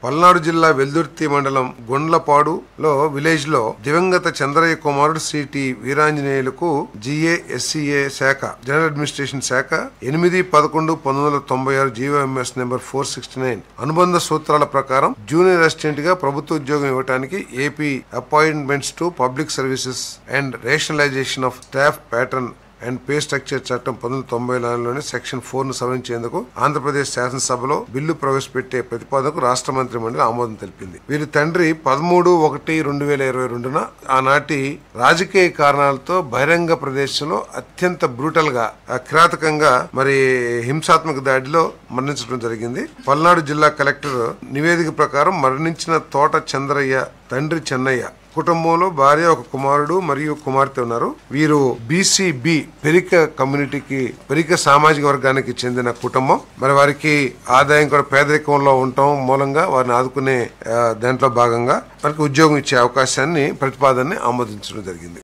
పల్నాడు జిల్లా వెల్దుర్తి మండలం గుండ్లపాడులో విలేజ్ లో దివంగత చంద్రయ్య కుమారుడు శ్రీ టి వీరాంజనేయులకు GASCA శాఖ జనరల్ అడ్మినిస్ట్రేషన్ శాఖ 8/11/1996 GOMS నెంబర్ 469 అనుబంధ సూత్రాల ప్రకారం జూనియర్ అసిస్టెంట్ గా ప్రభుత్వ ఉద్యోగం ఇవ్వడానికి AP appointments to public services and rationalisation of staff pattern and pay structure చట్టం 1994లోని సెక్షన్ 4 ను సవరించేందుకు ఆంధ్రప్రదేశ్ శాసనసభలో బిల్లు ప్రవేశపెట్టే ప్రతిపాదనకు రాష్ట్ర మంత్రి మండలి ఆమోదం తెలిపింది. వీరి తండ్రి 13/1/2022న ఆనాటి రాజకీయ కారణాలతో బహిరంగ ప్రదేశంలో అత్యంత బ్రూటల్ గా కిరాతకంగా హింసాత్మక దాడిలో మరణించడం జరిగింది. పల్నాడు జిల్లా కలెక్టర్ నివేదిక ప్రకారం మరణించిన తోట చంద్రయ్య తండ్రి చెన్నయ్య కుటుంబంలో భార్య, ఒక కుమారుడు మరియు కుమార్తె ఉన్నారు. వీరు BCB పెరిక కమ్యూనిటీకి, పెరిక సామాజిక వర్గానికి చెందిన కుటుంబం. వారికి ఆదాయం కూడా పేదరికంలో ఉండటం మూలంగా వారిని ఆదుకునే దాంట్లో భాగంగా వారికి ఉద్యోగం ఇచ్చే అవకాశాన్ని ప్రతిపాదనని ఆమోదించడం జరిగింది.